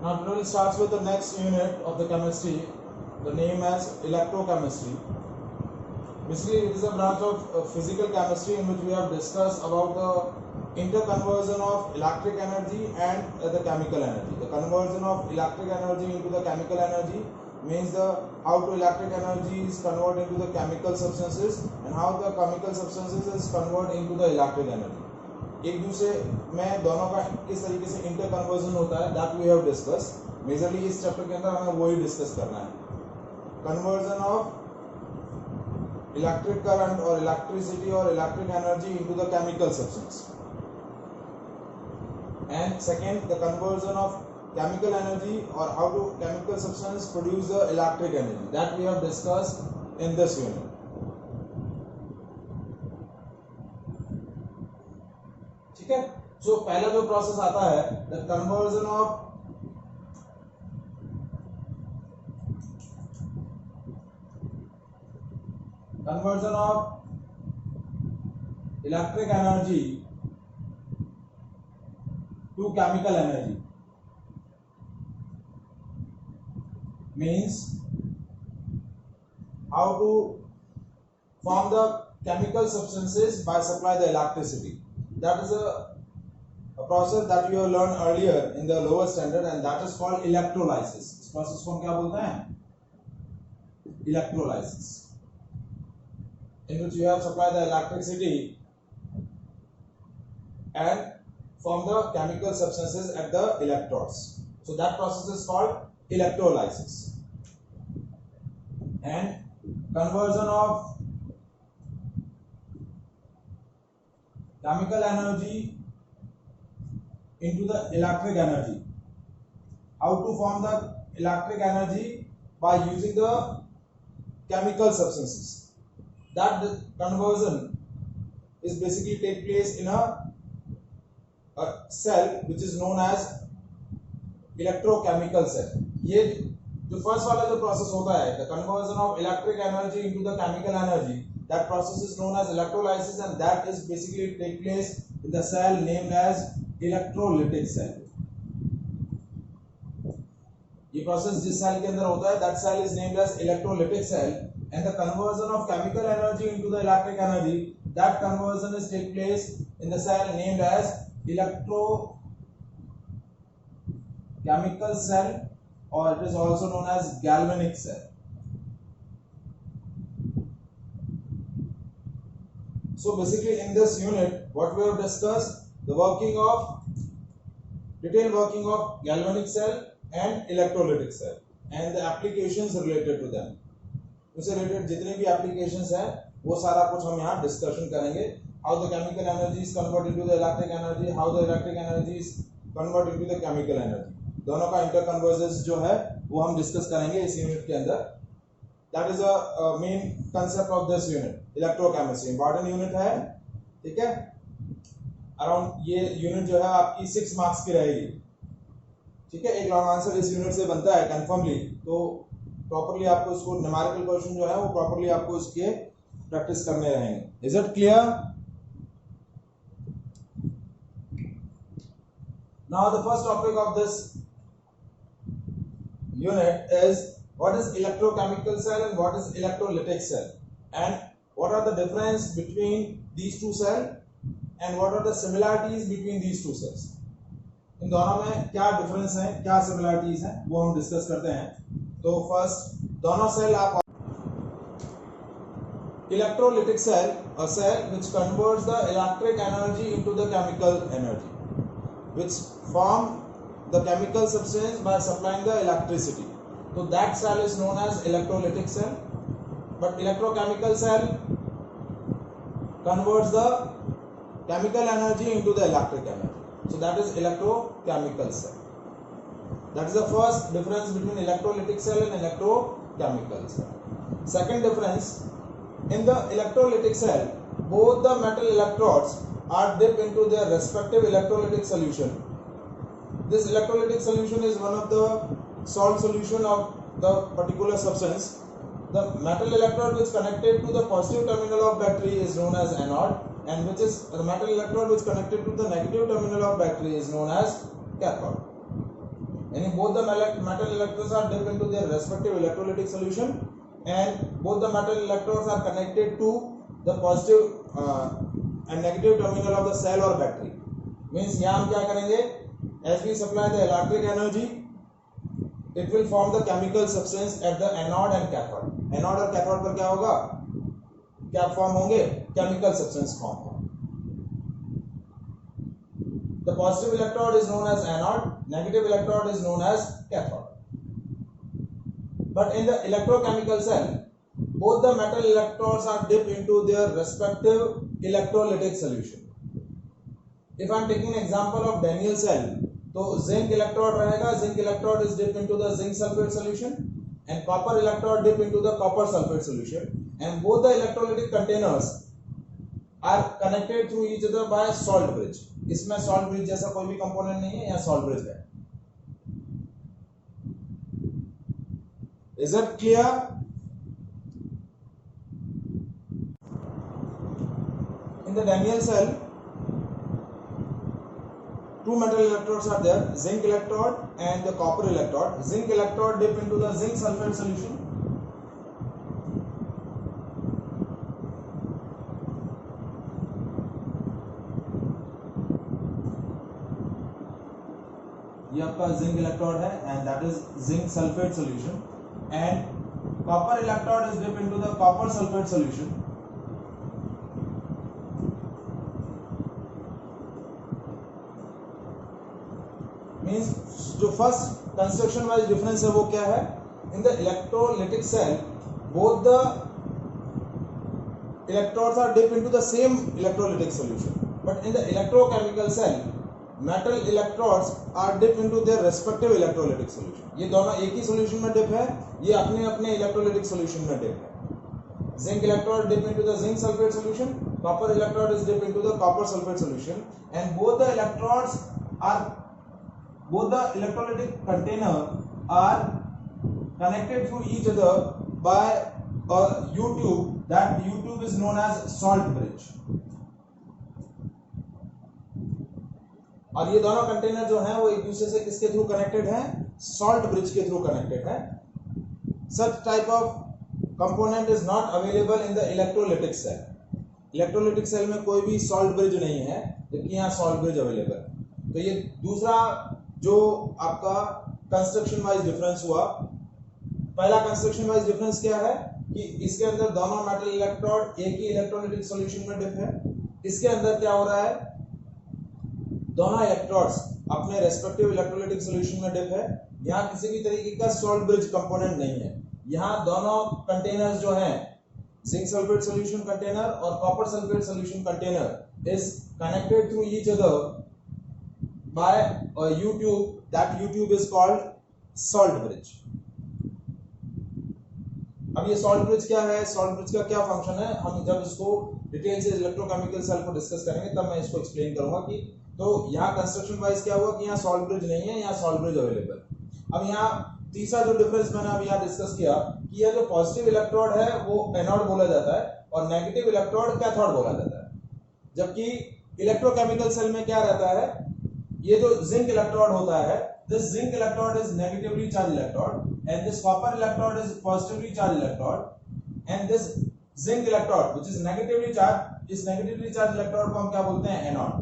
Now today starts with the next unit of the chemistry, the name as electrochemistry. Basically, it is a branch of physical chemistry in which we have discussed about the interconversion of electric energy and the chemical energy. The conversion of electric energy into the chemical energy means how to electric energy is converted into the chemical substances and how the chemical substances is converted into the electric energy. एक दूसरे में दोनों का किस तरीके से inter conversion होता है that we have discuss. Majorly इस चैप्टर के अंदर हमें वही डिस्कस करना है. कन्वर्जन ऑफ इलेक्ट्रिक करंट और इलेक्ट्रिसिटी और electric energy into the chemical substance, and second the conversion of chemical energy or how to chemical substance produce the electric energy that we have discussed in this unit. ठीक है. सो पहला जो process आता है the conversion of electric energy to chemical energy means how to form the chemical substances by supply the electricity. That is a process that you have learned earlier in the lower standard and that is called electrolysis. इस process को हम क्या बोलते हैं? Electrolysis, in which you have supplied the electricity and form the chemical substances at the electrodes. So that process is called electrolysis. And conversion of chemical energy into the electric energy. How to form the electric energy by using the chemical substances. That conversion is basically take place in a cell which is known as electrochemical cell. ये जो first वाला जो process होता है the conversion of electric energy into the chemical energy, that process is known as electrolysis and that is basically take place in the cell named as electrolytic cell. ये process जिस cell के अंदर होता है that cell is named as electrolytic cell and the conversion of chemical energy into the electric energy, that conversion is take place in the cell named as electrochemical cell or it is also known as galvanic cell. So basically in this unit what we have discussed the detailed working of galvanic cell and electrolytic cell and the applications related to them. उससे related जितने भी applications हैं वो सारा कुछ हम यहाँ discussion करेंगे. How the chemical energy is converted into the electric energy, how the electric energy is converted into the chemical energy. दोनों का इंटर कन्वर्जेंस जो है वो हम डिस्कस करेंगे इस यूनिट के अंदर. That is a main concept of this unit. Electrochemistry important unit है. ठीक है. अराउंड ये यूनिट जो है आपकी 6 मार्क्स की रहेगी. ठीक है. एक लॉन्ग आंसर इस यूनिट से बनता है कंफर्मली. तो प्रॉपर्ली आपको इसको न्यूमेरिकल क्वेश्चन जो है वो प्रॉपर्ली आपको इसके प्रैक्टिस करने रहेंगे. Is it clear? Now the first topic of this unit is what is electrochemical cell and what is electrolytic cell and what are the difference between these two cells and what are the similarities between these two cells. इन दोनों में क्या difference है, क्या similarities हैं वो हम discuss करते हैं. तो फर्स्ट दोनों सेल आप electrolytic cell, a cell which converts the electric energy into the chemical energy, which form the chemical substance by supplying the electricity. So that cell is known as electrolytic cell. But electrochemical cell converts the chemical energy into the electric energy. So that is electrochemical cell. That is the first difference between electrolytic cell and electrochemical cell. Second difference, in the electrolytic cell, both the metal electrodes are dipped into their respective electrolytic solution. This electrolytic solution is one of the salt solution of the particular substance. The metal electrode which connected to the positive terminal of battery is known as anode, and which is the metal electrode which connected to the negative terminal of battery is known as cathode. यानी both the metal electrodes are dipped into their respective electrolytic solution and both the metal electrodes are connected to the positive and negative terminal of the cell or battery. Means यहाँ हम क्या करेंगे, as we supply the electric energy, it will form the chemical substance at the anode and cathode. Anode और cathode पर क्या होगा, क्या form होंगे, chemical substance फॉर्म होगा. The positive electrode is known as anode, negative electrode is known as cathode. But in the electrochemical cell, both the metal electrodes are dipped into their respective electrolytic solution. If I am taking an example of Daniell cell, तो zinc electrode रहेगा, zinc electrode is dipped into the zinc sulfate solution and copper electrode dipped into the copper sulfate solution, and both the electrolytic containers are connected through each other by salt bridge. इसमें salt bridge जैसा कोई भी component नहीं है, यहाँ salt bridge है. Is that clear? In the Daniell cell, two metal electrodes are there, zinc electrode and the copper electrode. Zinc electrode dip into the zinc sulfate solution. ये आपका zinc electrode है and that is zinc sulfate solution, and copper electrode is dipped into the copper sulfate solution. Means जो first construction wise difference है वो क्या है, in the electrolytic cell both the electrodes are dipped into the same electrolytic solution, but in the electrochemical cell metal electrodes are dipped into their respective electrolytic solution. ये दोनों एक ही solution में dip है, ये अपने अपने electrolytic solution में dip है. Zinc electrode dip into the zinc sulfate solution, copper electrode is dip into the copper sulfate solution, and both the electrolytic container are connected through each other by a U-tube. That U-tube is known as salt bridge. और ये दोनों container जो हैं वो एक दूसरे से किसके थ्रू कनेक्टेड हैं, सॉल्ट ब्रिज के थ्रू कनेक्टेड है. Such type of component is not available in the electrolytic cell. Electrolytic cell में कोई भी सॉल्ट ब्रिज नहीं है, जबकि यहाँ सॉल्ट ब्रिज अवेलेबल है. तो ये दूसरा जो आपका कंस्ट्रक्शन वाइज डिफरेंस हुआ. पहला कंस्ट्रक्शन वाइज डिफरेंस क्या है कि इसके अंदर दोनों मेटल इलेक्ट्रोड एक ही इलेक्ट्रोलिटिक सॉल्यूशन में डिप है. इसके अंदर क्या हो रहा है, दोनों इलेक्ट्रोड्स अपने रेस्पेक्टिव इलेक्ट्रोलिटिक सॉल्यूशन में डिप है. यहाँ किसी भी तरीके का सॉल्ट ब्रिज कंपोनेंट नहीं है. यहाँ दोनों कंटेनर्स जो हैं, जिंक सल्फेट सॉल्यूशन कंटेनर और copper sulphate solution container is connected through each other by a U-tube. That U-tube is called salt bridge. अब ये सॉल्ट ब्रिज क्या है, सॉल्ट ब्रिज का क्या फंक्शन है, हम जब इसको डिटेल से इलेक्ट्रोकेमिकल सेल को डिस्कस करेंगे तब मैं इसको एक्सप्लेन करूंगा. कि तो यहाँ कंस्ट्रक्शन वाइज क्या हुआ कि यहाँ सॉल्ट ब्रिज नहीं है, यहाँ सॉल्ट ब्रिज अवेलेबल. अब यहाँ तीसरा जो डिफरेंस मैंने अभी यहाँ डिस्कस किया कि यह जो पॉजिटिव इलेक्ट्रोड है वो एनोड बोला जाता है और नेगेटिव इलेक्ट्रोड कैथोड बोला जाता है. जबकि इलेक्ट्रोकेमिकल सेल में क्या रहता है, ये जो जिंक इलेक्ट्रोड होता है, this zinc electrode is negatively charged electrode and this copper electrode is positively charged electrode, and this zinc electrode which is negatively charged, इस negatively charged electrode को हम क्या बोलते हैं, anode,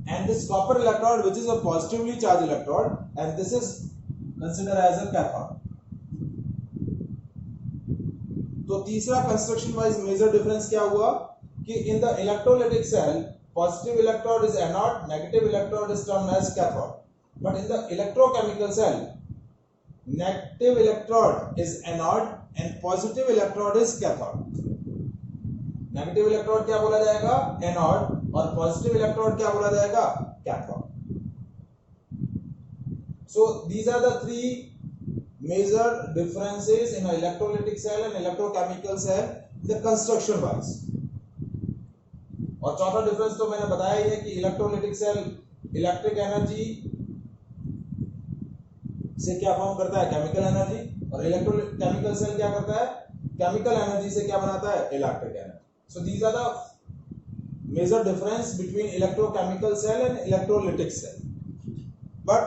and this copper electrode which is a positively charged electrode and this is considered as a cathode. तो तीसरा construction wise major difference क्या हुआ कि in the electrolytic cell positive electrode is anode, negative electrode is termed as cathode. But in the electrochemical cell, negative electrode is anode and positive electrode is cathode. Negative electrode क्या बोला जाएगा, anode, और positive electrode क्या बोला जाएगा, cathode. So these are the three major differences in an electrolytic cell and electrochemical cell, the construction wise. और चौथा difference तो मैंने बताया ही है कि इलेक्ट्रोलिटिक सेल इलेक्ट्रिक एनर्जी से क्या फॉर्म करता है, केमिकल एनर्जी, और इलेक्ट्रोकेमिकल सेल क्या करता है, केमिकल एनर्जी से क्या बनाता है, electric energy. So these are the major difference between electrochemical cell and electrolytic cell. But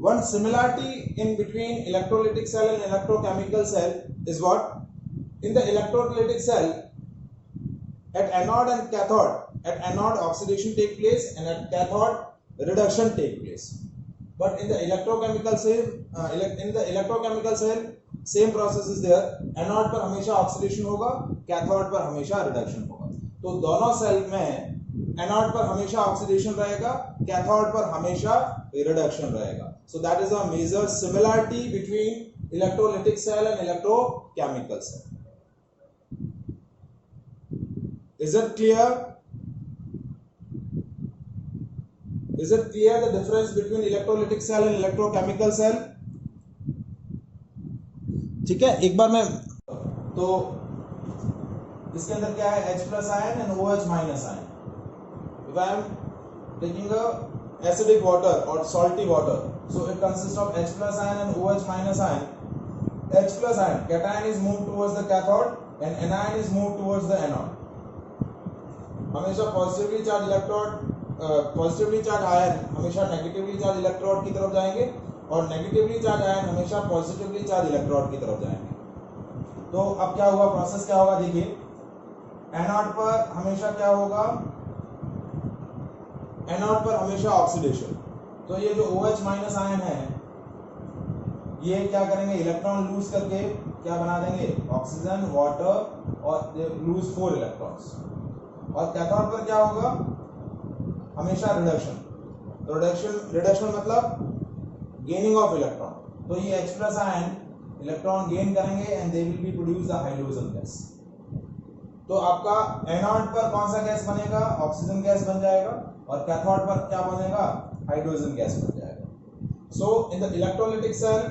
one similarity in between electrolytic cell and electrochemical cell is what? In the electrolytic cell, at anode and cathode, at anode oxidation take place and at cathode reduction take place. But in the electrochemical cell, same process is there. Anode पर हमेशा oxidation होगा, cathode पर हमेशा reduction होगा. तो दोनों cell में anode पर हमेशा ऑक्सीडेशन रहेगा, कैथोड पर हमेशा रिडक्शन रहेगा. So that is a major similarity between electrolytic cell and electrochemical cell. Is it clear? Is it clear the difference between electrolytic cell and electrochemical cell? ठीक है, एक बार मैं तो इसके अंदर क्या है, H plus ion and OH minus ion. If I am taking a acidic water or salty water, so it consists of H plus ion and OH minus ion. H plus ion, cation is moved towards the cathode and anion is moved towards the anode. हमेशा positively charge electrode, positively charge ion हमेशा negatively charge electrode की तरफ जाएंगे और negatively charge ion हमेशा positively charge electrode की तरफ जाएंगे. तो अब क्या होगा, प्रोसेस क्या होगा, देखिए एनोड पर हमेशा क्या होगा, एनोड पर हमेशा ऑक्सीडेशन. तो ये जो OH माइनस आयन है ये क्या करेंगे, इलेक्ट्रॉन लूज करके क्या बना देंगे, ऑक्सीजन, वाटर और लूज 4 इलेक्ट्रॉन्स. और कैथोड पर क्या होगा, हमेशा रिडक्शन. तो रिडक्शन मतलब गेनिंग ऑफ इलेक्ट्रॉन. तो ये H plus ion electron gain करेंगे and they will be produce the hydrogen gas. तो आपका एनोड पर कौन सा गैस बनेगा, ऑक्सीजन गैस बन जाएगा और कैथोड पर क्या बनेगा, हाइड्रोजन गैस बन जाएगा. So in the electrolytic cell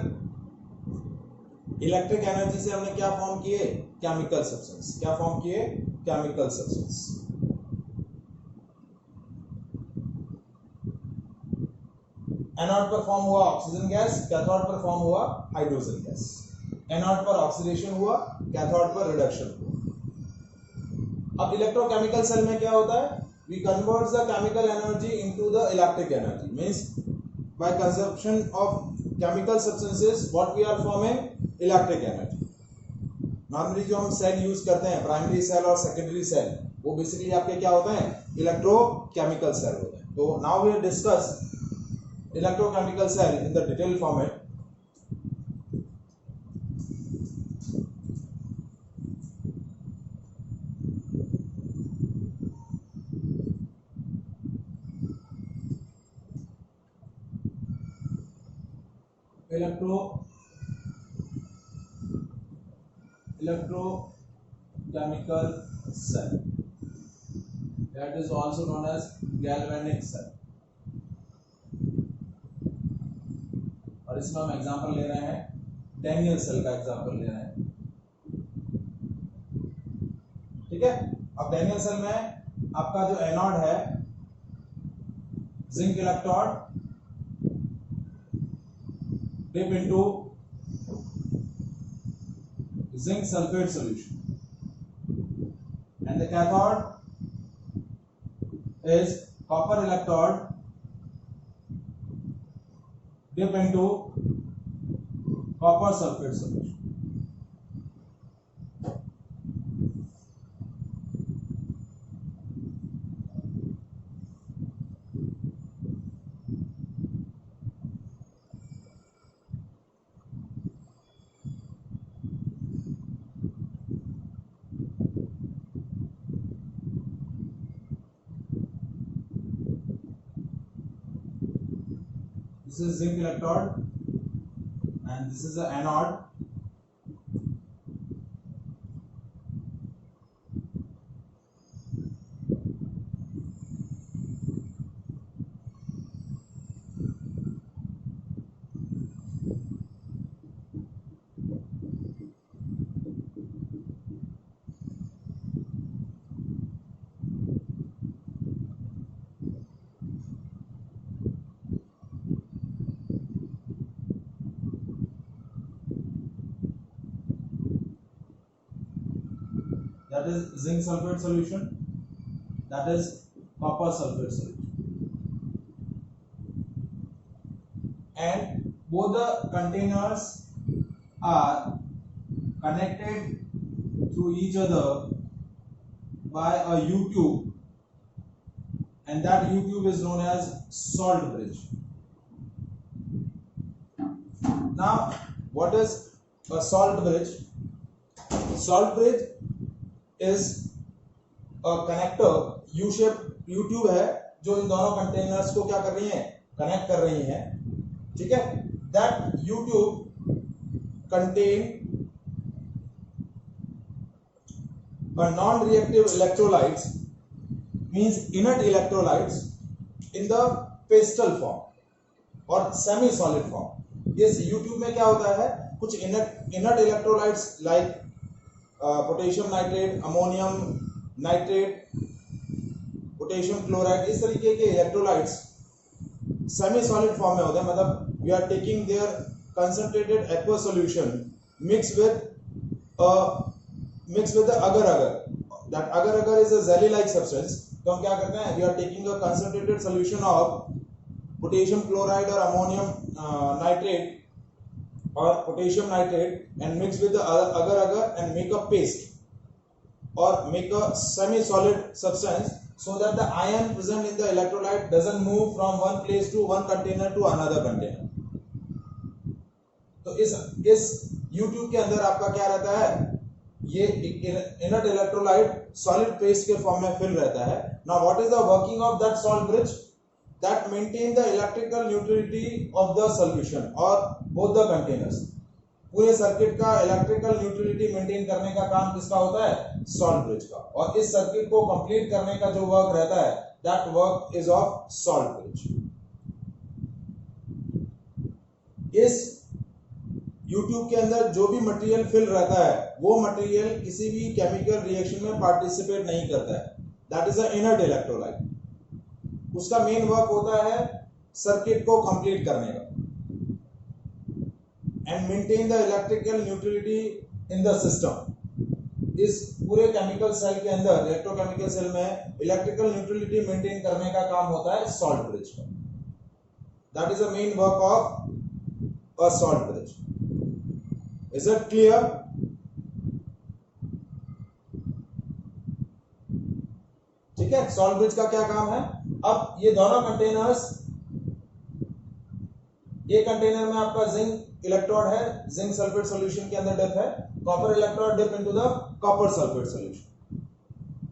electric energy से हमने क्या फॉर्म किए, केमिकल सब्सटेंस. क्या फॉर्म किए, केमिकल सब्सटेंस. एनोड पर फॉर्म हुआ ऑक्सीजन गैस, कैथोड पर फॉर्म हुआ हाइड्रोजन गैस. एनोड पर ऑक्सीडेशन हुआ, कैथोड पर रिडक्शन हुआ. अब इलेक्ट्रोकेमिकल सेल में क्या होता है, we convert the chemical energy into the electric energy. Means by consumption of chemical substances what we are forming, electric energy. Normally जो हम सेल यूज करते हैं, प्राइमरी सेल और सेकेंडरी सेल, वो बेसिकली आपके क्या होते हैं, इलेक्ट्रोकेमिकल सेल होते हैं. तो now we discuss electrochemical cell in the detailed format. Electrochemical cell, that is also known as galvanic cell. और इसमें हम एग्जांपल ले रहे हैं, डैनियल सेल का एग्जांपल ले रहे हैं. ठीक है. अब डैनियल सेल में आपका जो एनोड है, zinc electrode dip into zinc sulphate solution and the cathode is copper electrode dip into copper sulfate solution. This is zinc electrode and this is the anode. That is zinc sulfate solution, that is copper sulfate solution, and both the containers are connected to each other by a U-tube, and that U-tube is known as salt bridge. Now, what is a salt bridge? Salt bridge is a connector, U-shaped U-tube है जो इन दोनों containers को क्या कर रही है, connect कर रही है, ठीक है. That U-tube contain a non-reactive electrolytes, means inert electrolytes in the pastel form or semi-solid form. इस U-tube में क्या होता है, कुछ inert electrolytes like potassium nitrate, ammonium nitrate, potassium chloride, इस तरीके के इलेक्ट्रोलाइट्स सेमी सॉलिड फॉर्म में होते हैं. मतलब we are taking their concentrated aqua solution mix with agar that agar is a jelly like substance. तो हम क्या करते हैं, we are taking a concentrated solution of potassium chloride और ammonium nitrate or potassium nitrate and mix with the agar and make a paste or make a semi-solid substance so that the ion present in the electrolyte doesn't move from one place to one container to another container. तो इस U-tube के अंदर आपका क्या रहता है, ये inert electrolyte solid paste के फॉर्म में फिल रहता है. Now what is the working of that salt bridge? That maintain the electrical neutrality of the solution or both the containers. पूरे सर्किट का इलेक्ट्रिकल न्यूट्रलिटी मेंटेन करने का काम किसका होता है, सॉल्ट ब्रिज का. और इस सर्किट को कंप्लीट करने का जो वर्क रहता है, that work is of salt bridge. इस U-tube के अंदर जो भी मटेरियल फिल रहता है, वो मटेरियल किसी भी केमिकल रिएक्शन में पार्टिसिपेट नहीं करता है. That is a inert electrolyte. उसका मेन वर्क होता है सर्किट को कंप्लीट करने का and maintain the electrical neutrality in the system. इस पूरे केमिकल सेल के अंदर, इलेक्ट्रोकेमिकल सेल में इलेक्ट्रिकल न्यूट्रलिटी मेंटेन करने का काम होता है सॉल्ट ब्रिज का. That is the main work of a salt bridge. Is it clear? ठीक है, सॉल्ट ब्रिज का क्या काम है. अब ये दोनों कंटेनर्स, ये कंटेनर में आपका जिंक इलेक्ट्रोड है, जिंक सल्फेट सॉल्यूशन के अंदर डिप है, copper electrode dip into the copper sulphate solution.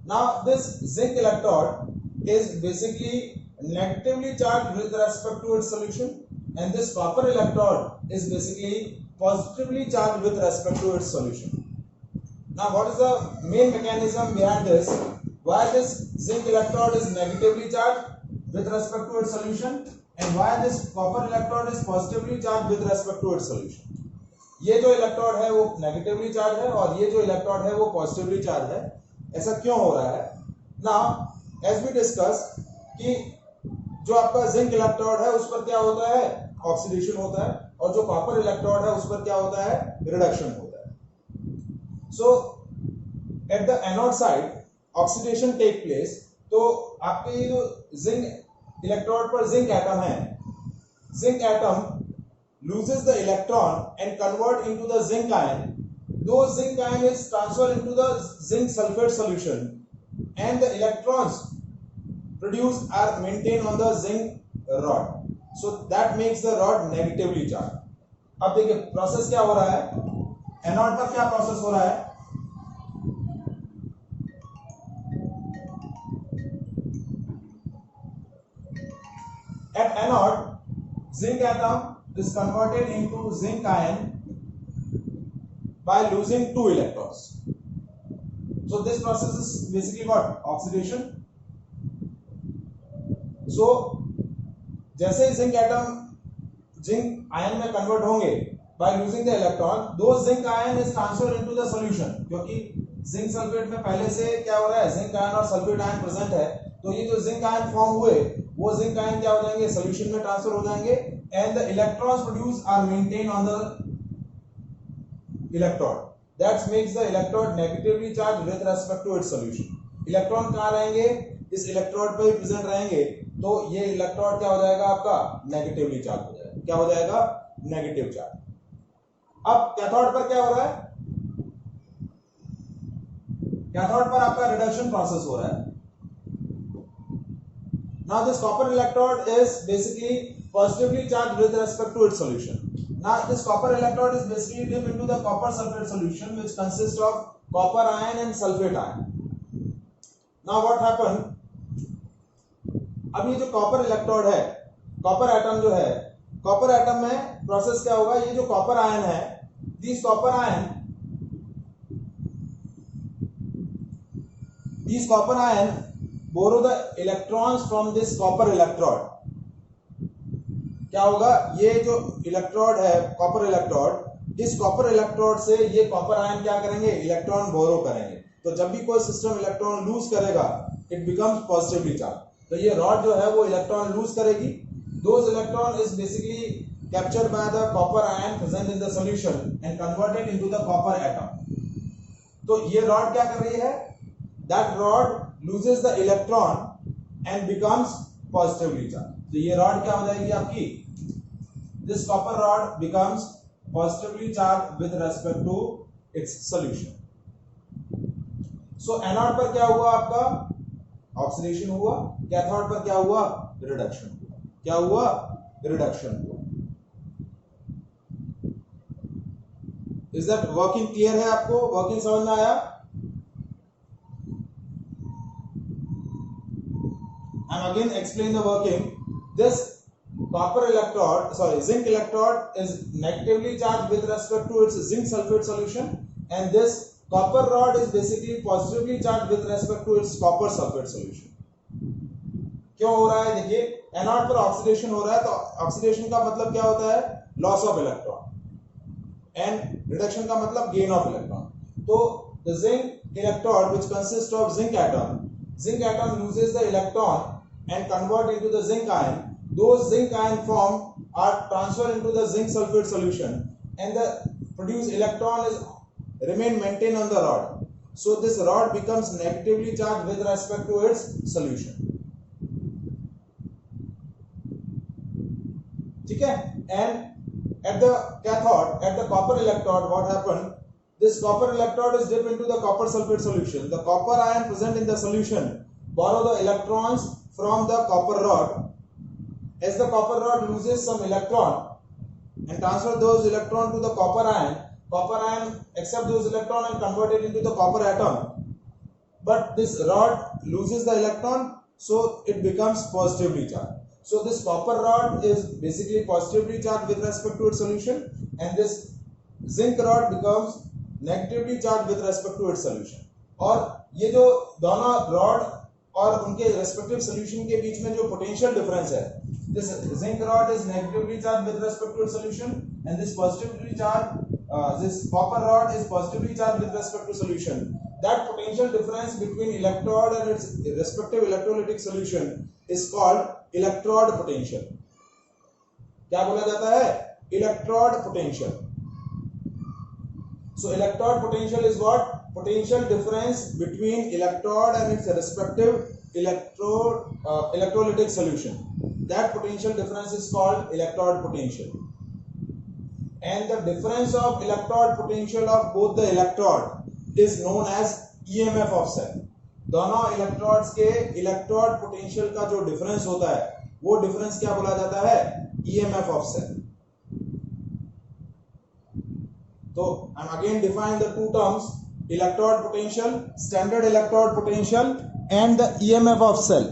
Now this zinc electrode is basically negatively charged with respect to its solution and this copper electrode is basically positively charged with respect to its solution. Now what is the main mechanism behind this? Why this zinc electrode is negatively charged with respect to its solution and why this copper electrode is positively charged with respect to its solution? ये जो electrode है वो negatively charge है और ये जो electrode है वो पॉजिटिवली चार्ज है. ऐसा क्यों हो रहा है? नाउ एज वी डिस्कस कि जो आपका जिंक इलेक्ट्रोड है उस पर क्या होता है, ऑक्सीडेशन होता है, और जो कॉपर इलेक्ट्रोड है उस पर क्या होता है, रिडक्शन होता है. So at the anode side oxidation take place. तो आपके जो जिंक इलेक्ट्रोड पर जिंक एटम है, zinc atom loses the electron and convert into the zinc ion. Those zinc ion is transferred into the zinc sulfate solution and the electrons produced are maintained on the zinc rod. So that makes the rod negatively charged. अब देखिए process क्या हो रहा है, anode पर क्या process हो रहा है. At anode, zinc atom is converted into zinc ion by losing 2 electrons. So this process is basically what? Oxidation. So जैसे ही zinc atom zinc ion में convert होंगे by losing the electron, those zinc ion is transferred into the solution. क्योंकि zinc sulfate में पहले से क्या हो रहा है, zinc ion और sulfate ion present है, तो ये जो zinc ion फॉर्म हुए वो zinc ion क्या हो जाएंगे, solution में ट्रांसफर हो जाएंगे and the electrons produced are maintained on the electrode. That makes the electrode negatively charged with respect to its solution. Electron कहाँ रहेंगे, इस इलेक्ट्रोड पे ही प्रेजेंट रहेंगे, तो ये इलेक्ट्रोड क्या हो जाएगा आपका, नेगेटिवली चार्ज हो जाएगा. क्या हो जाएगा, नेगेटिव चार्ज। अब कैथोड पर क्या हो रहा है? कैथोड पर आपका रिडक्शन प्रोसेस हो रहा है। Now this copper electrode is basically positively charged with respect to its solution. Now this copper electrode is basically dipped into the copper sulfate solution, which consists of copper ion and sulfate ion. Now what happened? अब ये जो copper electrode है, copper atom जो है, copper atom में process क्या होगा? ये जो कॉपर आयन है, these copper ion borrow the electrons from this copper electrode. क्या होगा? ये जो इलेक्ट्रोड है, कॉपर इलेक्ट्रोड, इस कॉपर इलेक्ट्रोड से ये कॉपर आयन क्या करेंगे? इलेक्ट्रॉन बोरो करेंगे। तो जब भी कोई सिस्टम इलेक्ट्रॉन लूज करेगा, इट बिकम्स पॉजिटिवली चार्ज। तो ये रॉड जो है वो इलेक्ट्रॉन लूज करेगी। Those electron is basically captured by the copper ion present in the solution and converted into the copper atom. तो ये रॉड क्या कर रही है? That rod loses the electron and becomes positively charged. तो ये rod क्या हो जाएगी आपकी? This copper rod becomes positively charged with respect to its solution. So anode पर क्या हुआ आपका? ऑक्सीडेशन हुआ। कैथोड पर क्या हुआ? रिडक्शन हुआ। क्या हुआ? रिडक्शन हुआ। Is that working clear है आपको? वर्किंग समझ में आया? And again explain the working. This zinc electrode is negatively charged with respect to its zinc sulfate solution, and this copper rod is basically positively charged with respect to its copper sulfate solution. क्यों हो रहा है? देखिए, anode पर oxidation हो रहा है, तो ऑक्सीडेशन का मतलब क्या होता है? Loss of electron, and reduction का मतलब गेन ऑफ इलेक्ट्रॉन। तो the zinc electrode, which consists of zinc atom loses the electron and convert into the zinc ion. Those zinc ion form are transferred into the zinc sulfate solution, and the produced electron is maintained on the rod. So this rod becomes negatively charged with respect to its solution. ठीक है? And at the cathode, at the copper electrode, what happened? This copper electrode is dipped into the copper sulfate solution. The copper ion present in the solution borrow the electrons from the copper rod. As the copper rod loses some electron and transfer those electrons to the copper ion accept those electrons and convert it into the copper atom. But this rod loses the electron, so it becomes positively charged. So this copper rod is basically positively charged with respect to its solution, and this zinc rod becomes negatively charged with respect to its solution. और ये जो दोनों rod और उनके respective solution के बीच में जो पोटेंशियल डिफरेंस है, this zinc rod is negatively charged with respect to its solution, and this positively charged this copper rod is positively charged with respect to solution. That potential difference between electrode and its respective electrolytic solution is called electrode potential. क्या बोला जाता है? Electrode potential. So electrode potential is what? Potential difference between electrode and its respective electrolytic solution. That potential difference is called electrode potential. And the difference of electrode potential of both the electrode is known as EMF of cell. दोनों electrodes के electrode potential का जो difference होता है, वो difference क्या बोला जाता है? EMF of cell. So I'm again defining the two terms: electrode potential, standard electrode potential, and the EMF of cell.